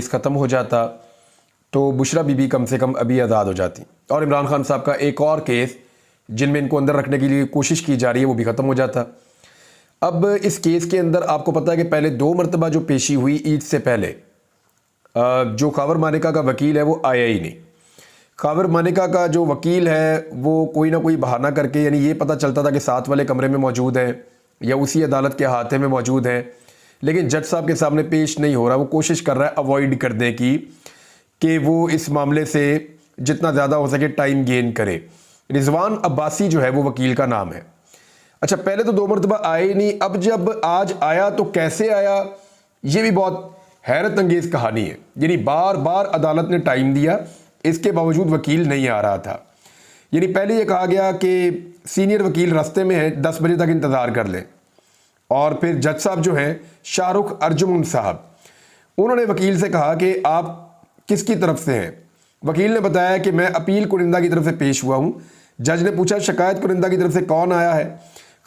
Case ख़त्म हो जाता तो बुशरा बीबी कम से कम अभी आज़ाद हो जाती और इमरान खान साहब का एक और केस जिनमें इनको अंदर रखने के लिए कोशिश की जा रही है वो भी ख़त्म हो जाता। अब इस केस के अंदर आपको पता है कि पहले 2 मरतबा जो पेशी हुई ईद से पहले, जो खावर मानिका का वकील है वो आया ही नहीं। खावर मानिका का जो वकील है वो कोई ना कोई बहाना करके, यानी ये पता चलता था कि साथ वाले कमरे में मौजूद है या उसी अदालत के अहाते में मौजूद है, लेकिन जज साहब के सामने पेश नहीं हो रहा। वो कोशिश कर रहा है अवॉइड करने की कि वो इस मामले से जितना ज़्यादा हो सके टाइम गेन करे। रिजवान अब्बासी जो है वो वकील का नाम है। अच्छा, पहले तो 2 मरतबा आए ही नहीं, अब जब आज आया तो कैसे आया, ये भी बहुत हैरत अंगेज़ कहानी है। यानी बार बार अदालत ने टाइम दिया, इसके बावजूद वकील नहीं आ रहा था। यानी पहले ये कहा गया कि सीनियर वकील रास्ते में है, 10 बजे तक इंतज़ार कर लें। और फिर जज साहब जो हैं शाहरुख अर्जुमन साहब, उन्होंने वकील से कहा कि आप किसकी तरफ से हैं। वकील ने बताया कि मैं अपील कुरिंदा की तरफ से पेश हुआ हूँ। जज ने पूछा शिकायत कुरिंदा की तरफ से कौन आया है।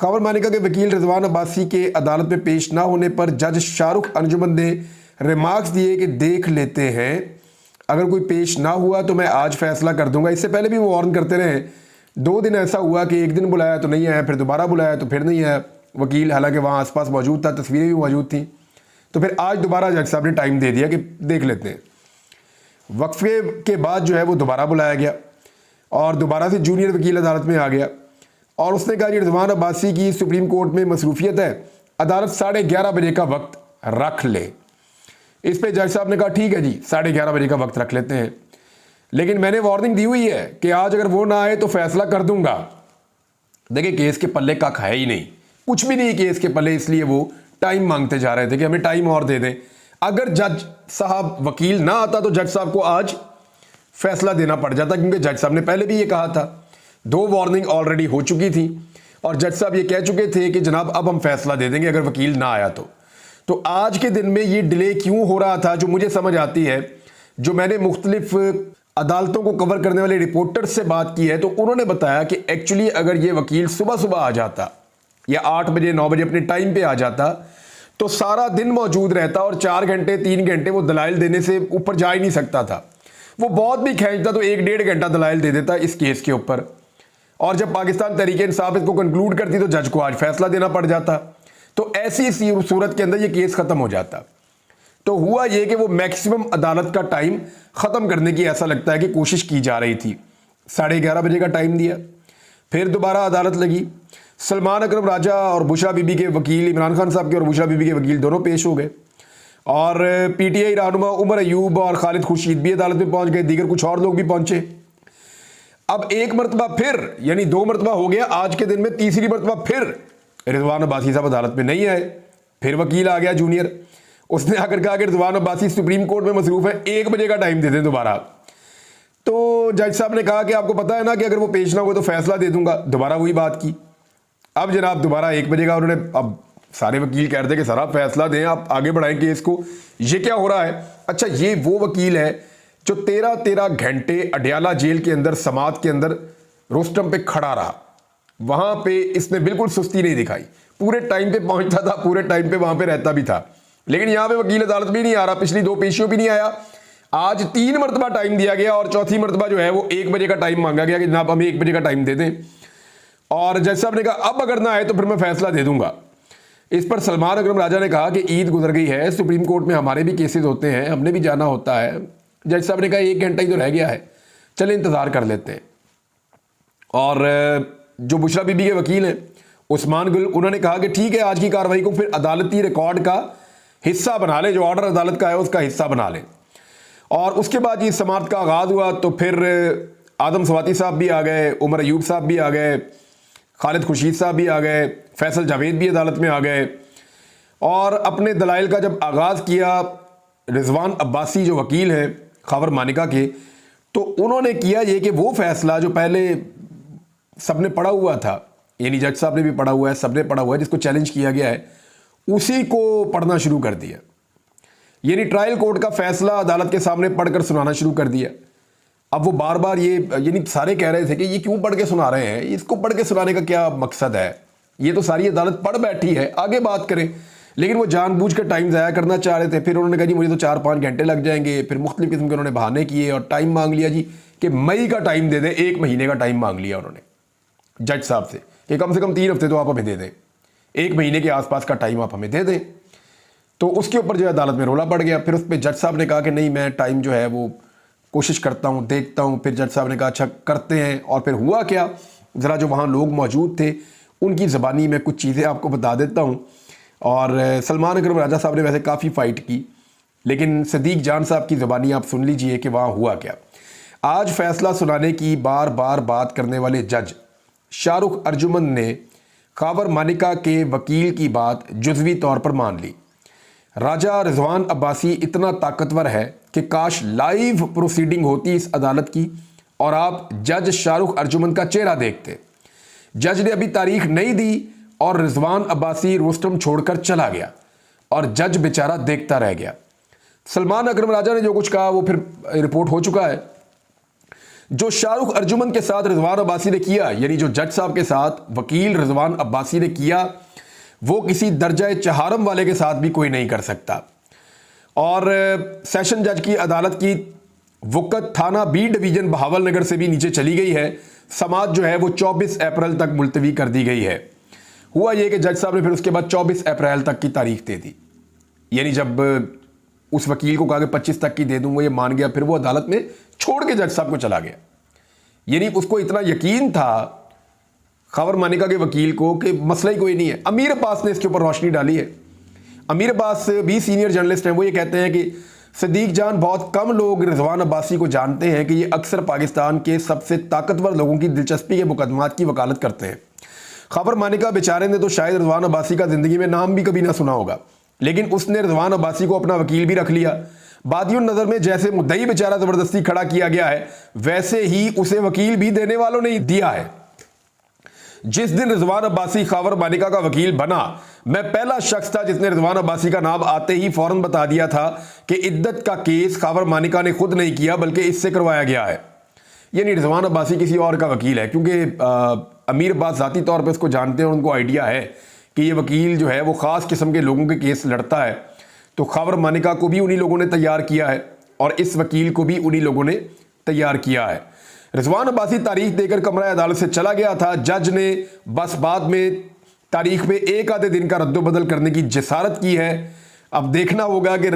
खबर मानिका के वकील रिजवान अब्बासी के अदालत में पेश ना होने पर जज शाहरुख अर्जुमन ने रिमार्क्स दिए कि देख लेते हैं, अगर कोई पेश ना हुआ तो मैं आज फैसला कर दूंगा। इससे पहले भी वो वार्न करते रहे। 2 दिन ऐसा हुआ कि एक दिन बुलाया तो नहीं आया, फिर दोबारा बुलाया तो फिर नहीं आया वकील, हालांकि वहाँ आसपास मौजूद था, तस्वीरें भी मौजूद थी। तो फिर आज दोबारा जज साहब ने टाइम दे दिया कि देख लेते हैं। वक्फे के बाद जो है वो दोबारा बुलाया गया और दोबारा से जूनियर वकील अदालत में आ गया और उसने कहा कि रिजवान अब्बासी की सुप्रीम कोर्ट में मसरूफियत है, अदालत 11:30 बजे का वक्त रख ले। इस पे जज साहब ने कहा ठीक है जी, 11:30 बजे का वक्त रख लेते हैं, लेकिन मैंने वार्निंग दी हुई है कि आज अगर वो ना आए तो फैसला कर दूंगा। देखिए, केस के पल्ले कख है ही नहीं, कुछ भी नहीं केस के पल्ले, इसलिए वो टाइम मांगते जा रहे थे कि हमें टाइम और दे दें। अगर जज साहब वकील ना आता तो जज साहब को आज फैसला देना पड़ जाता, क्योंकि जज साहब ने पहले भी ये कहा था, 2 वार्निंग ऑलरेडी हो चुकी थी और जज साहब ये कह चुके थे कि जनाब अब हम फैसला दे देंगे अगर वकील ना आया तो आज के दिन में ये डिले क्यों हो रहा था, जो मुझे समझ आती है, जो मैंने मुख्तलिफ अदालतों को कवर करने वाले रिपोर्टर से बात की है तो उन्होंने बताया कि एक्चुअली अगर ये वकील सुबह सुबह आ जाता या 8 बजे 9 बजे अपने टाइम पे आ जाता तो सारा दिन मौजूद रहता और 4 घंटे 3 घंटे वो दलाइल देने से ऊपर जा ही नहीं सकता था। वो बहुत भी खींचता तो 1-1.5 घंटा दलाइल दे देता इस केस के ऊपर, और जब पाकिस्तान तहरीक इंसाफ इसको कंक्लूड करती तो जज को आज फैसला देना पड़ जाता। तो ऐसी सूरत के अंदर ये केस खत्म हो जाता। तो हुआ ये कि वो मैक्सिमम अदालत का टाइम ख़त्म करने की ऐसा लगता है कि कोशिश की जा रही थी। 11:30 बजे का टाइम दिया, फिर दोबारा अदालत लगी। सलमान अकरम राजा और बुशरा बीबी के वकील, इमरान खान साहब के और बुशरा बीबी के वकील दोनों पेश हो गए और पीटीआई रहनुमा उमर अयूब और खालिद खुर्शीद भी अदालत में पहुंच गए, दीगर कुछ और लोग भी पहुंचे। अब एक मरतबा फिर, यानी 2 मरतबा हो गया, आज के दिन में तीसरी मरतबा फिर रिजवान अब्बासी साहब अदालत में नहीं आए। फिर वकील आ गया जूनियर, उसने आकर कहा कि रिजवान अब्बासी सुप्रीम कोर्ट में मसरूफ है, 1 बजे का टाइम दे दें दोबारा। तो जज साहब ने कहा कि आपको पता है ना कि अगर वो पेश ना हो तो फैसला दे दूंगा। दोबारा वही बात की। अब जनाब दोबारा 1 बजे का उन्होंने, अब सारे वकील कह रहे थे कि सर आप फैसला दें, आप आगे बढ़ाएं केस को, ये क्या हो रहा है। अच्छा, ये वो वकील है जो 13 घंटे अडयाला जेल के अंदर समात के अंदर रोस्टम पे खड़ा रहा। वहां पे इसने बिल्कुल सुस्ती नहीं दिखाई, पूरे टाइम पे पहुंचता था, पूरे टाइम पे वहां पे रहता भी था। लेकिन यहां पे वकील अदालत भी नहीं आ रहा, पिछली 2 पेशियों भी नहीं आया। आज 3 मरतबा टाइम दिया गया और चौथी मरतबा जो है वो 1 बजे का टाइम मांगा गया कि जनाब हमें 1 बजे का टाइम दे दें। और जज साहब ने कहा अब अगर ना आए तो फिर मैं फैसला दे दूंगा। इस पर सलमान अकरम राजा ने कहा कि ईद गुजर गई है, सुप्रीम कोर्ट में हमारे भी केसेस होते हैं, हमने भी जाना होता है। जज साहब ने कहा 1 घंटा ही तो रह गया है, चले इंतजार कर लेते हैं। और जो बुशरा बीबी के वकील हैं उस्मान गुल, उन्होंने कहा कि ठीक है, आज की कार्रवाई को फिर अदालती रिकॉर्ड का हिस्सा बना ले, जो ऑर्डर अदालत का है उसका हिस्सा बना ले। और उसके बाद ये समात का आगाज हुआ तो फिर आदम सवाती साहब भी आ गए, उमर अयूब साहब भी आ गए, खालिद खुर्शीद साहब भी आ गए, फैसल जावेद भी अदालत में आ गए। और अपने दलाइल का जब आगाज़ किया रिजवान अब्बासी जो वकील हैं खबर मानिका के, तो उन्होंने किया ये कि वो फैसला जो पहले सबने पढ़ा हुआ था, यानी जज साहब ने भी पढ़ा हुआ है, सबने पढ़ा हुआ है, जिसको चैलेंज किया गया है, उसी को पढ़ना शुरू कर दिया। यानी ट्रायल कोर्ट का फैसला अदालत के सामने पढ़कर सुनाना शुरू कर दिया। अब वो बार बार ये, यानी सारे कह रहे थे कि ये क्यों पढ़ के सुना रहे हैं, इसको पढ़ के सुनाने का क्या मकसद है, ये तो सारी अदालत पढ़ बैठी है, आगे बात करें। लेकिन वो जानबूझकर टाइम ज़ाया करना चाह रहे थे। फिर उन्होंने कहा जी मुझे तो 4-5 घंटे लग जाएंगे। फिर मुख्तलिफ किस्म के उन्होंने बहाने किए और टाइम मांग लिया जी कि मई का टाइम दे दें। 1 महीने का टाइम मांग लिया उन्होंने जज साहब से कि कम से कम 3 हफ्ते तो आप हमें दे दें, 1 महीने के आसपास का टाइम आप हमें दे दें। तो उसके ऊपर जो है अदालत में रोला पड़ गया। फिर उस पर जज साहब ने कहा कि नहीं, मैं टाइम जो है वो कोशिश करता हूँ, देखता हूँ। फिर जज साहब ने कहा अच्छा करते हैं। और फिर हुआ क्या, ज़रा जो वहाँ लोग मौजूद थे उनकी ज़बानी में कुछ चीज़ें आपको बता देता हूँ। और सलमान अकरम राजा साहब ने वैसे काफ़ी फ़ाइट की, लेकिन सदीक जान साहब की ज़बानी आप सुन लीजिए कि वहाँ हुआ क्या। आज फैसला सुनाने की बार बार बात करने वाले जज शाहरुख अर्जुमन ने खावर मानिका के वकील की बात जुज़वी तौर पर मान ली। राजा रिजवान अब्बासी इतना ताकतवर है कि काश लाइव प्रोसीडिंग होती इस अदालत की और आप जज शाहरुख अर्जुमन का चेहरा देखते। जज ने अभी तारीख नहीं दी और रिजवान अब्बासी रोस्टम छोड़कर चला गया और जज बेचारा देखता रह गया। सलमान अकरम राजा ने जो कुछ कहा वो फिर रिपोर्ट हो चुका है। जो शाहरुख अर्जुमन के साथ रिजवान अब्बासी ने किया, यानी जो जज साहब के साथ वकील रिजवान अब्बासी ने किया, वो किसी दर्जा चहारम वाले के साथ भी कोई नहीं कर सकता। और सेशन जज की अदालत की वक़्त थाना बी डिवीज़न बहावल नगर से भी नीचे चली गई है। समाअत जो है वो 24 अप्रैल तक मुलतवी कर दी गई है। हुआ ये कि जज साहब ने फिर उसके बाद 24 अप्रैल तक की तारीख दे दी, यानी जब उस वकील को कहा कि 25 तक की दे दूंगा, ये मान गया। फिर वो अदालत में छोड़ के जज साहब को चला गया। यानी उसको इतना यकीन था खावर मानिका के वकील को कि मसला ही कोई नहीं है। अमीर अब्बास ने इसके ऊपर रोशनी डाली है। अमीर अब्बास भी सीनियर जर्नलिस्ट हैं। वो ये कहते हैं कि सदीक जान, बहुत कम लोग रिजवान अब्बासी को जानते हैं कि ये अक्सर पाकिस्तान के सबसे ताकतवर लोगों की दिलचस्पी के मुकदमात की वकालत करते हैं। खावर मानिका बेचारे ने तो शायद रिजवान अब्बासी का ज़िंदगी में नाम भी कभी ना सुना होगा, लेकिन उसने रिजवान अब्बासी को अपना वकील भी रख लिया। बादियों नज़र में जैसे मुद्दई बेचारा ज़बरदस्ती खड़ा किया गया है, वैसे ही उसे वकील भी देने वालों ने दिया है। जिस दिन रिजवान अब्बासी खावर मानिका का वकील बना, मैं पहला शख्स था जिसने रिजवान अब्बासी का नाम आते ही फौरन बता दिया था कि इद्दत का केस खावर मानिका ने खुद नहीं किया बल्कि इससे करवाया गया है। यानी रिजवान अब्बासी किसी और का वकील है, क्योंकि अमीर अब्बास ज़ाती तौर पर इसको जानते हैं और उनको आइडिया है कि ये वकील जो है वो ख़ास किस्म के लोगों के केस लड़ता है। तो खावर मानिका को भी उन्हीं लोगों ने तैयार किया है और इस वकील को भी उन्हीं लोगों ने तैयार किया है। रिजवान अब्बासी तारीख देकर कमरा अदालत से चला गया था। जज ने बस बाद में तारीख में एक आधे दिन का रद्दोबदल करने की जसारत की है। अब देखना होगा कि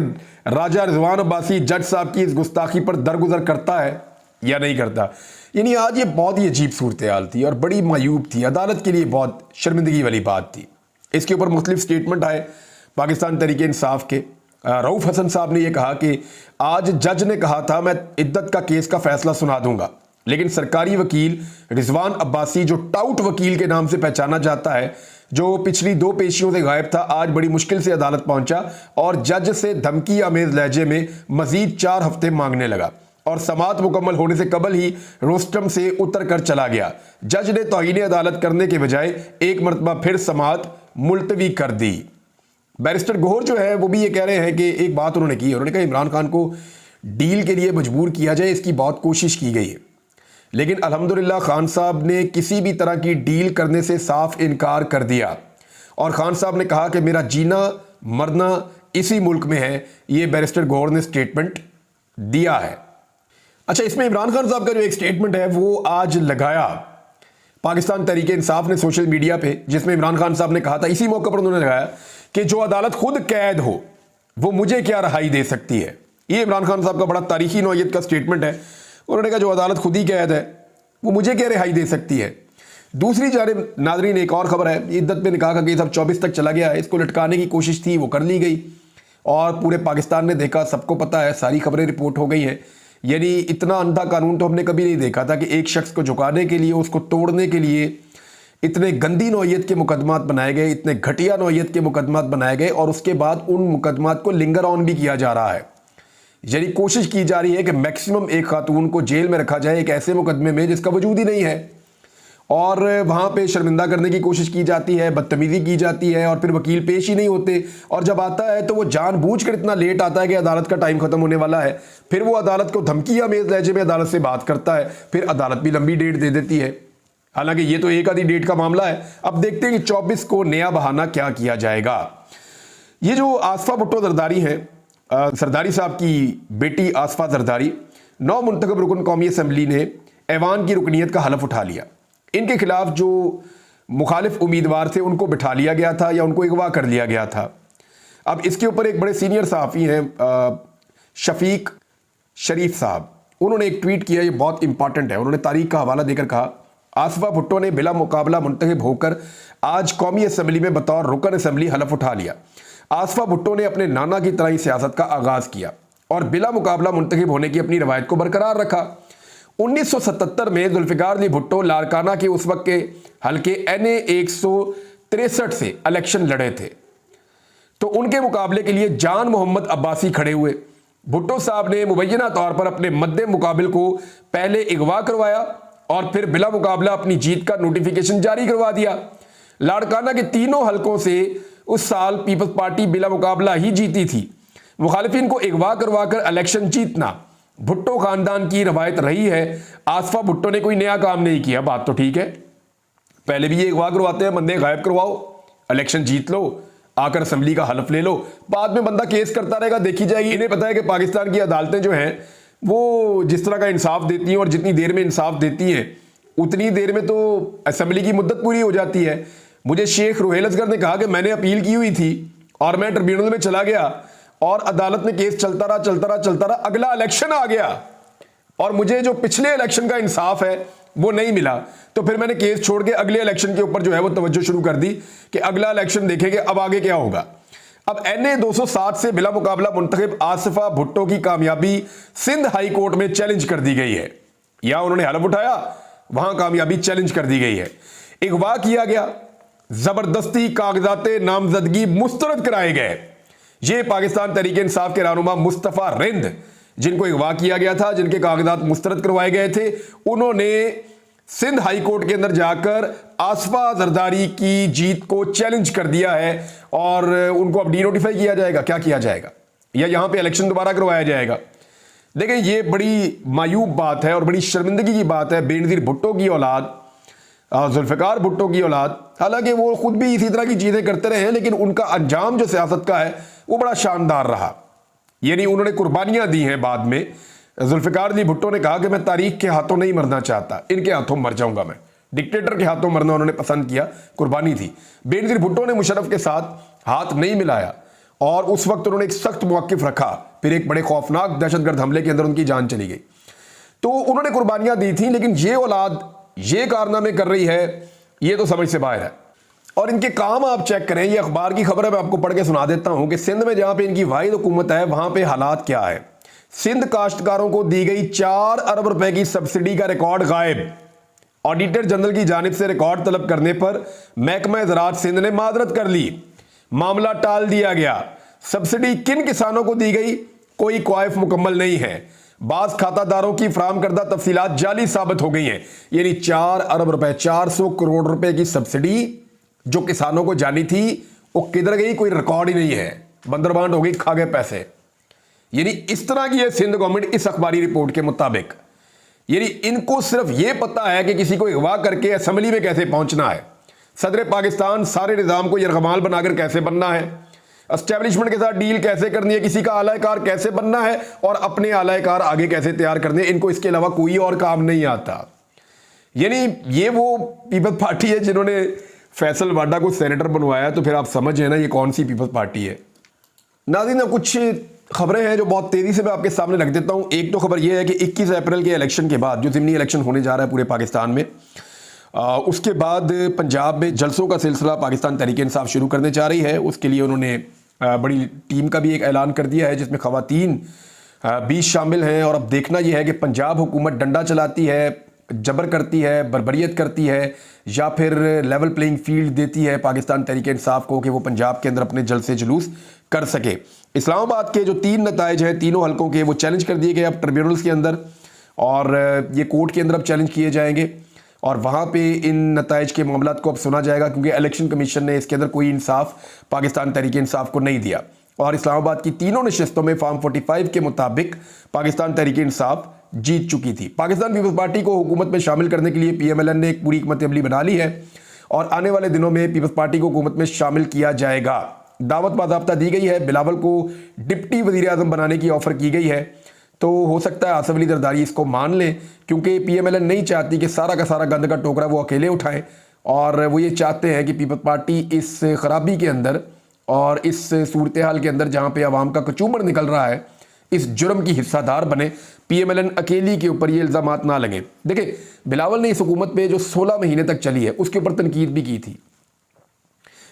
राजा रिजवान अब्बासी जज साहब की इस गुस्ताखी पर दरगुजर करता है या नहीं करता। यानी आज ये बहुत ही अजीब सूरत हाल थी और बड़ी मायूब थी, अदालत के लिए बहुत शर्मिंदगी वाली बात थी। इसके ऊपर मुख्तलिफ स्टेटमेंट आए पाकिस्तान तहरीक इंसाफ के। रऊफ हसन साहब ने यह कहा कि आज जज ने कहा था मैं इद्दत का केस का फैसला सुना दूंगा, लेकिन सरकारी वकील रिजवान अब्बासी, जो टाउट वकील के नाम से पहचाना जाता है, जो पिछली 2 पेशियों से गायब था, आज बड़ी मुश्किल से अदालत पहुंचा और जज से धमकी आमेज लहजे में मजीद 4 हफ्ते मांगने लगा और समाअत मुकम्मल होने से कबल ही रोस्टम से उतर कर चला गया। जज ने तौहीन अदालत करने के बजाय एक मरतबा फिर समाअत मुलतवी कर दी। बैरिस्टर गौहर जो है वो भी ये कह रहे हैं कि एक बात उन्होंने की, उन्होंने कहा इमरान खान को डील के लिए मजबूर किया जाए, इसकी बहुत कोशिश की गई है, लेकिन अल्हम्दुलिल्लाह खान साहब ने किसी भी तरह की डील करने से साफ इनकार कर दिया और खान साहब ने कहा कि मेरा जीना मरना इसी मुल्क में है। ये बैरिस्टर गौहर ने स्टेटमेंट दिया है। अच्छा, इसमें इमरान खान साहब का जो एक स्टेटमेंट है वो आज लगाया पाकिस्तान तहरीक इंसाफ ने सोशल मीडिया पे, जिसमें इमरान खान साहब ने कहा था, इसी मौके पर उन्होंने लगाया कि जो अदालत खुद कैद हो वो मुझे क्या रहाई दे सकती है। ये इमरान खान साहब का बड़ा तारीखी नौयत का स्टेटमेंट है। उन्होंने कहा जो अदालत खुद ही कैद है वो मुझे क्या रिहाई दे सकती है। दूसरी जानिब नाजरीन एक और खबर है, इद्दत पे निकाह का केस अब 24 तक चला गया है। इसको लटकाने की कोशिश थी, वो कर ली गई और पूरे पाकिस्तान ने देखा, सबको पता है, सारी खबरें रिपोर्ट हो गई हैं। यानी इतना अंधा कानून तो हमने कभी नहीं देखा था कि एक शख्स को झुकाने के लिए, उसको तोड़ने के लिए इतने गंदी नौयत के मुकदमात बनाए गए, इतने घटिया नौयत के मुकदमात बनाए गए और उसके बाद उन मुकदमात को लिंगर ऑन भी किया जा रहा है। यानी कोशिश की जा रही है कि मैक्सिमम एक खातून को जेल में रखा जाए एक ऐसे मुकदमे में जिसका वजूद ही नहीं है, और वहाँ पे शर्मिंदा करने की कोशिश की जाती है, बदतमीजी की जाती है और फिर वकील पेश ही नहीं होते। और जब आता है तो वो जानबूझकर इतना लेट आता है कि अदालत का टाइम खत्म होने वाला है, फिर वो अदालत को धमकी आमेज लहजे में अदालत से बात करता है, फिर अदालत भी लंबी डेट दे देती है। हालांकि ये तो एक आधी डेट का मामला है। अब देखते हैं कि 24 को नया बहाना क्या किया जाएगा। ये जो आसफा भुट्टो जरदारी हैं, जरदारी साहब की बेटी आसफा जरदारी, 9 मुंतखब रुकन कौमी असम्बली ने ऐवान की रुकनीत का हलफ उठा लिया। इनके खिलाफ जो मुखालिफ उम्मीदवार थे उनको बिठा लिया गया था या उनको अगवा कर लिया गया था। अब इसके ऊपर एक बड़े सीनियर सहाफ़ी हैं शफीक शरीफ साहब, उन्होंने एक ट्वीट किया, ये बहुत इंपॉर्टेंट है। उन्होंने तारीख का हवाला देकर कहा, आसफा भुट्टो ने बिला मुकाबला मुंतखब होकर आज कौमी असम्बली में बतौर रुकन असम्बली हलफ उठा लिया। आसफा भुट्टो ने अपने नाना की तरह ही सियासत का आगाज किया और बिला मुकाबला मुंतखब होने की अपनी रवायत को बरकरार रखा। 1977 में जुल्फिकार अली भुट्टो लारकाना के उस वक्त के हल्के NA 163 से इलेक्शन लड़े थे, तो उनके मुकाबले के लिए जान मोहम्मद अब्बासी खड़े हुए। भुट्टो साहब ने मुबैना तौर पर अपने मद्दे मुकाबिल को पहले अगवा करवाया और फिर बिला मुकाबला अपनी जीत का नोटिफिकेशन जारी करवा दिया। लाड़काना के तीनों हलकों से उस साल पीपल्स पार्टी बिला मुकाबला ही जीती थी। मुखालिफिन को अगवा करवाकर इलेक्शन जीतना भुट्टो खानदान की रवायत रही है। आसफा भुट्टो ने कोई नया काम नहीं किया, बात तो ठीक है। पहले भी ये अगवा करवाते हैं, बंदे गायब करवाओ, इलेक्शन जीत लो, आकर असम्बली का हलफ ले लो, बाद में बंदा केस करता रहेगा, देखी जाएगी। इन्हें पता है कि पाकिस्तान की अदालतें जो हैं वो जिस तरह का इंसाफ देती हैं और जितनी देर में इंसाफ देती हैं उतनी देर में तो असम्बली की मुद्दत पूरी हो जाती है। मुझे शेख रुहेल असगर ने कहा कि मैंने अपील की हुई थी और मैं ट्रिब्यूनल में चला गया और अदालत में केस चलता रहा, अगला इलेक्शन आ गया और मुझे जो पिछले इलेक्शन का इंसाफ है वो नहीं मिला, तो फिर मैंने केस छोड़ के अगले इलेक्शन के ऊपर जो है वो तवज्जो शुरू कर दी कि अगला इलेक्शन देखेंगे अब आगे क्या होगा। अब NA 260 से बिला मुकाबला मुंतखब आसफा भुट्टो की कामयाबी सिंध हाई कोर्ट में चैलेंज कर दी गई है। या उन्होंने हलफ उठाया, वहां कामयाबी चैलेंज कर दी गई है। अगवा किया गया, जबरदस्ती कागजाते नामजदगी मुस्तरद कराए गए। ये पाकिस्तान तहरीक इंसाफ के रहनुमा मुस्तफ़ा रिंद, जिनको अगवा किया गया था, जिनके कागजात मुस्तरद करवाए गए थे, उन्होंने सिंध हाई कोर्ट के अंदर जाकर आसफा जरदारी की जीत को चैलेंज कर दिया है और उनको अब डीनोटिफाई किया जाएगा। क्या किया जाएगा? या यहां पे इलेक्शन दोबारा करवाया जाएगा? देखें, ये बड़ी मायूब बात है और बड़ी शर्मिंदगी की बात है। बेनज़ीर भुट्टो की औलाद, जुल्फ़िकार भुट्टो की औलाद, हालांकि वो खुद भी इसी तरह की चीज़ें करते रहे हैं, लेकिन उनका अंजाम जो सियासत का है वो बड़ा शानदार रहा। यानी उन्होंने कुर्बानियां दी हैं। बाद में जुल्फ़िकार अली भुट्टो ने कहा कि मैं तारीख के हाथों नहीं मरना चाहता, इनके हाथों मर जाऊंगा मैं। डिक्टेटर के हाथों मरना उन्होंने पसंद किया, कुर्बानी थी। बेनज़ीर भुट्टो ने मुशर्रफ के साथ हाथ नहीं मिलाया और उस वक्त उन्होंने एक सख्त मौक़िफ़ रखा। फिर एक बड़े खौफनाक दहशतगर्द हमले के अंदर उनकी जान चली गई। तो उन्होंने कुर्बानियां दी थी, लेकिन ये औलाद ये कारनामे कर रही है, ये तो समझ से बाहर है। और इनके काम आप चेक करें, ये अखबार की खबर है, मैं आपको पढ़ के सुना देता हूं कि सिंध में जहां पे इनकी वाहिद हुकूमत है वहां पे हालात क्या है। सिंध काश्तकारों को दी गई 4 अरब रुपए की सब्सिडी का रिकॉर्ड गायब। ऑडिटर जनरल की जानिब से रिकॉर्ड तलब करने पर महकमा ज़राअत सिंध ने माजरत कर ली, मामला टाल दिया गया। सब्सिडी किन किसानों को दी गई, कोई क्वाइफ मुकम्मल नहीं है। बाज खातादारों की फराम करदा तफसीलात जाली साबित हो गई हैं। यानी 4 अरब रुपए, 400 करोड़ रुपए की सब्सिडी जो किसानों को जानी थी वो किधर गई, कोई रिकॉर्ड ही नहीं है। बंदरबांट हो गई, खा गए पैसे। यानी इस तरह की है सिंध गवर्नमेंट इस अखबारी रिपोर्ट के मुताबिक। यानी इनको सिर्फ ये पता है कि किसी को अगवा करके असम्बली में कैसे पहुंचना है, सदर पाकिस्तान सारे निज़ाम को यरगमाल बनाकर कैसे बनना है, एस्टेब्लिशमेंट के साथ डील कैसे करनी है, किसी का आलाकार कैसे बनना है और अपने आलाकार आगे कैसे तैयार करने। इनको इसके अलावा कोई और काम नहीं आता। यानी ये वो पीपल्स पार्टी है जिन्होंने फैसल वाडा को सेनेटर बनवाया, तो फिर आप समझ ना ये कौन सी पीपल्स पार्टी है। नाज़रीन, कुछ खबरें हैं जो बहुत तेज़ी से मैं आपके सामने रख देता हूँ। एक तो खबर यह है कि 21 अप्रैल के इलेक्शन के बाद, जो ज़िमनी इलेक्शन होने जा रहा है पूरे पाकिस्तान में, उसके बाद पंजाब में जलसों का सिलसिला पाकिस्तान तहरीक इंसाफ शुरू करने जा रही है। उसके लिए उन्होंने बड़ी टीम का भी एक ऐलान कर दिया है जिसमें ख़वातीन भी शामिल हैं। और अब देखना यह है कि पंजाब हुकूमत डंडा चलाती है, जबर करती है, बर्बरियत करती है, या फिर लेवल प्लेइंग फील्ड देती है पाकिस्तान तहरीक इंसाफ को कि वो पंजाब के अंदर अपने जलसे जुलूस कर सके। इस्लामाबाद के जो 3 नताइज हैं तीनों हलकों के, वो चैलेंज कर दिए गए अब ट्रिब्यूनल्स के अंदर, और ये कोर्ट के अंदर अब चैलेंज किए जाएंगे और वहाँ पे इन नताइज के मामलात को अब सुना जाएगा, क्योंकि इलेक्शन कमीशन ने इसके अंदर कोई इंसाफ पाकिस्तान तहरीक इंसाफ को नहीं दिया। और इस्लामाबाद की तीनों नशिस्तों में फॉर्म 45 के मुताबिक पाकिस्तान तहरीक इंसाफ जीत चुकी थी। पाकिस्तान पीपल्स पार्टी को हुकूमत में शामिल करने के लिए PMLN ने एक पूरी हिकमत अमली बना ली है और आने वाले दिनों में पीपल्स पार्टी को हुकूमत में शामिल किया जाएगा। दावत बाज़ाब्ता दी गई है, बिलावल को डिप्टी वज़ीर आज़म बनाने की ऑफ़र की गई है। तो हो सकता है आसिफ अली जरदारी इसको मान लें, क्योंकि PMLN नहीं चाहती कि सारा का सारा गंद का टोकरा वो अकेले उठाएं, और वो ये चाहते हैं कि पीपल्स पार्टी इस खराबी के अंदर और इस सूरत हाल के अंदर जहाँ पे आवाम का कचूमर निकल रहा है, इस जुर्म की हिस्सादार बने। PMLN अकेली के ऊपर ये इल्ज़ामात ना लगें। देखिए, बिलावल ने इस हुकूमत पे जो 16 महीने तक चली है उसके ऊपर तनकीद भी की थी,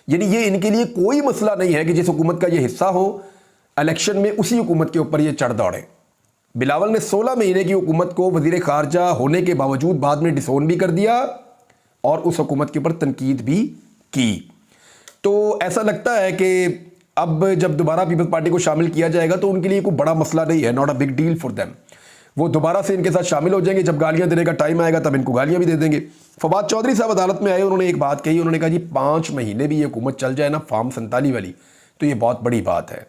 यानी ये इनके लिए कोई मसला नहीं है कि जिस हुकूमत का ये हिस्सा हो इलेक्शन में उसी हुकूमत के ऊपर ये चढ़ दौड़े। बिलावल ने 16 महीने की हुकूमत को वज़ीर ख़ारजा होने के बावजूद बाद में डिसोन भी कर दिया और उस हुकूमत के ऊपर तनकीद भी की। तो ऐसा लगता है कि अब जब दोबारा पीपल्स पार्टी को शामिल किया जाएगा तो उनके लिए कोई बड़ा मसला नहीं है, not a big deal for them. वो दोबारा से इनके साथ शामिल हो जाएंगे, जब गालियां देने का टाइम आएगा तब इनको गालियां भी दे देंगे। फवाद चौधरी साहब अदालत में आए, उन्होंने एक बात कही, उन्होंने कहा जी 5 महीने भी ये हुकूमत चल जाए ना फॉर्म 47 वाली, तो ये बहुत बड़ी बात है।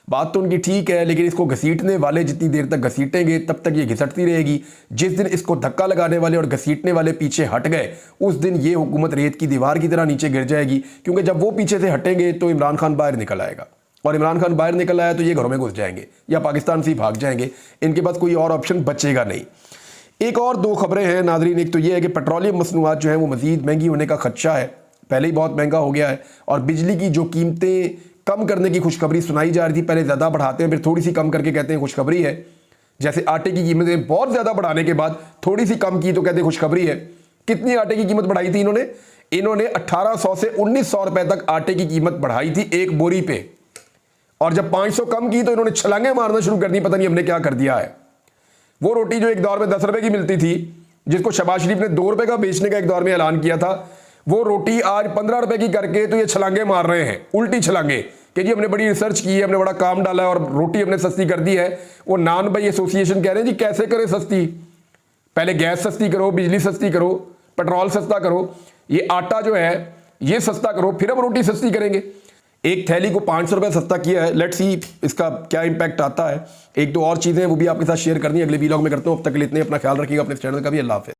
बात तो उनकी ठीक है, लेकिन इसको घसीटने वाले जितनी देर तक घसीटेंगे तब तक ये घिसटती रहेगी। जिस दिन इसको धक्का लगाने वाले और घसीटने वाले पीछे हट गए, उस दिन ये हुकूमत रेत की दीवार की तरह नीचे गिर जाएगी, क्योंकि जब वो पीछे से हटेंगे तो इमरान खान बाहर निकल आएगा, और इमरान खान बाहर निकल आया तो ये घरों में घुस जाएंगे या पाकिस्तान से ही भाग जाएंगे। इनके पास कोई और ऑप्शन बचेगा नहीं। एक और 2 खबरें हैं नाजरीन। एक तो ये है कि पेट्रोलियम मसनूआत जो है वो मज़ीद महंगी होने का खदशा है, पहले ही बहुत महंगा हो गया है, और बिजली की जो कीमतें कम करने की खुशखबरी सुनाई जा रही थी, पहले ज़्यादा बढ़ाते हैं फिर थोड़ी सी कम करके कहते हैं खुशखबरी है। जैसे आटे की कीमतें बहुत ज़्यादा बढ़ाने के बाद थोड़ी सी कम की तो कहते हैं खुशखबरी है। कितनी आटे की कीमत बढ़ाई थी इन्होंने? 1800 से 1900 रुपए तक आटे की कीमत बढ़ाई थी एक बोरी पे, और जब 500 कम की तो इन्होंने छलांगे मारना शुरू कर दी, पता नहीं हमने क्या कर दिया है। वो रोटी जो एक दौर में 10 रुपए की मिलती थी, जिसको शहबाज शरीफ ने 2 रुपए का बेचने का एक दौर में ऐलान किया था, वो रोटी आज 15 रुपए की करके तो ये छलांगे मार रहे हैं, उल्टी छलांगे, कि जी हमने बड़ी रिसर्च की है, हमने बड़ा काम डाला है और रोटी हमने सस्ती कर दी है। वो नान भाई एसोसिएशन कह रहे हैं जी कैसे करें सस्ती, पहले गैस सस्ती करो, बिजली सस्ती करो, पेट्रोल सस्ता करो, ये आटा जो है ये सस्ता करो, फिर हम रोटी सस्ती करेंगे। एक थैली को 500 रुपये सस्ता किया है, लेट्स सी इसका क्या इंपैक्ट आता है। एक दो और चीज़ें वो भी आपके साथ शेयर करनी है अगले वीलॉग में करता हूँ। अब तक के लिए इतने, अपना ख्याल रखिएगा, अपने चैनल का भी। अल्लाह हाफ़िज़।